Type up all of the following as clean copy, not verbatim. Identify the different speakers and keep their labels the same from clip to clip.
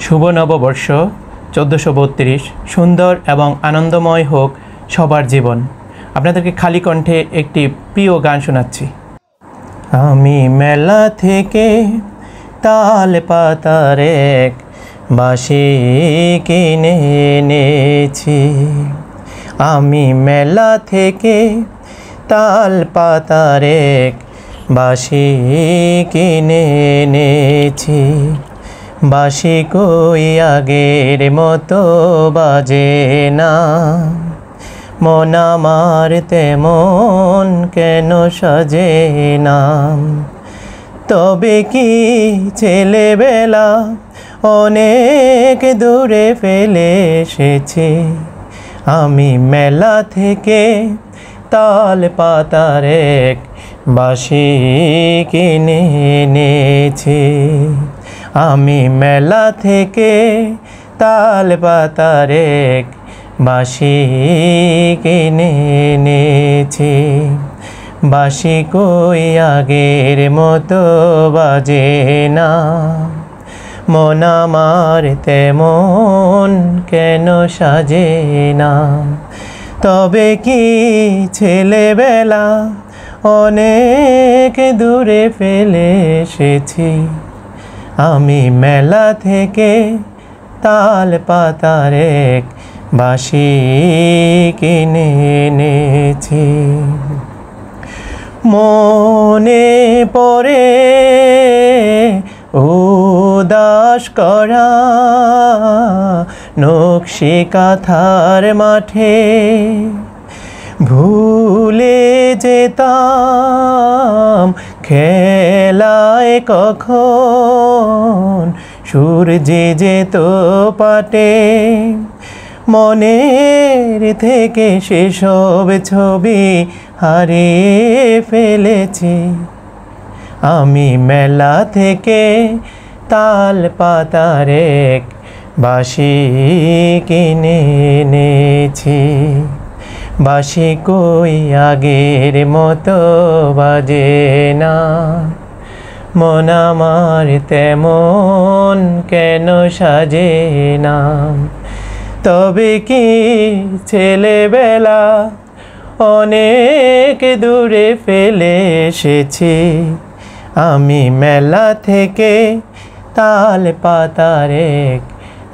Speaker 1: শুভ নববর্ষ 1432 সুন্দর এবং আনন্দময় হোক সবার জীবন। আপনাদেরকে খালি কণ্ঠে একটি প্রিয় গান শোনাচ্ছি। আমি মেলা থেকে তাল পাতার এক বাঁশি কিনে এনেছি। আমি মেলা থেকে তাল পাতার এক বাঁশি কিনে এনেছি। বাঁশি কই আগের মতো বাজে না, মন আমার তেমন কেন সাজে না। তবে কি ছেলেবেলা অনেক দূরে ফেলে এসেছি। আমি মেলা থেকে তাল পাতার এক বাঁশি কিনে এনেছি। আমি মেলা থেকে তাল পাতার এক বাঁশি কিনে এনেছি। বাঁশি কই আগের মতো বাজে না, মন আমার তেমন কেন সাজে না। তবে কি ছেলেবেলা অনেক দূরে ফেলে এসেছি। আমি মেলা থেকে তাল পাতার এক বাঁশি কিনে এনেছি। মনে পড়ে উদাস করা নকশি কাঁথার মাঠে, ভুলে যেতাম খেলায় কখন সূর্যে যেত পাটে। মনের থেকে সেসব ছবি হারিয়ে ফেলেছি। আমি মেলা থেকে তাল পাতার এক বাঁশি কিনে এনেছি। বাঁশি কই আগের মতো বাজে না, মন আমার তেমন কেন সাজে না। তবে কি ছেলেবেলা অনেক দূরে ফেলে এসেছি। আমি মেলা থেকে তাল পাতার এক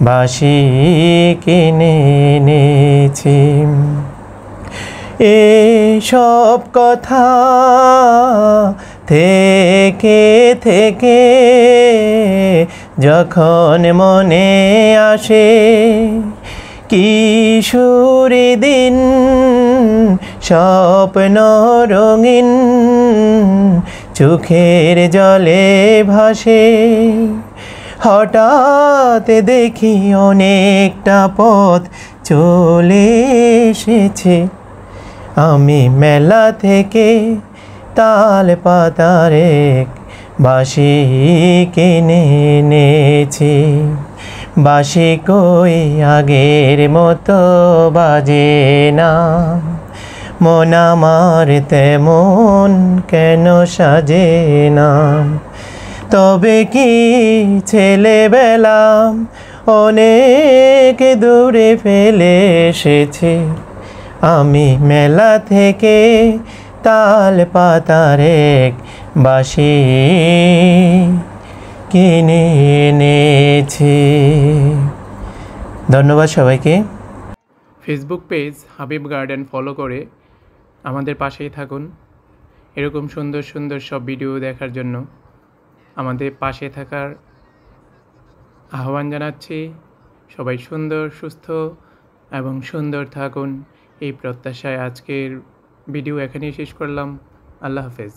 Speaker 1: বাঁশি কিনে এনেছি। এসব কথা থেকে থেকে যখন মনে আসে, কিশোরী দিন স্বপ্ন রঙিন চোখের জলে ভাসে। হঠাৎ দেখি অনেকটা পথ চলে এসেছে। আমি মেলা থেকে তাল পাতার এক বাঁশি কিনে এনেছি। বাঁশি কই আগের মতো বাজে না, মন আমার তেমন কেন সাজে না। তবে কি ছেলেবেলা অনেক দূরে ফেলে এসেছি। আমি মেলা থেকে তাল পাতার এক বাঁশি কিনে এনেছি। ধন্যবাদ সবাইকে। Facebook page Habib garden follow করে আমাদের পাশেই থাকুন। এরকম সুন্দর সুন্দর সব ভিডিও দেখার জন্য আমাদের পাশে থাকার আহ্বান জানাচ্ছি। সবাই সুন্দর, সুস্থ এবং সুন্দর থাকুন এই প্রত্যাশায় আজকের ভিডিও এখানেই শেষ করলাম। আল্লাহ হাফেজ।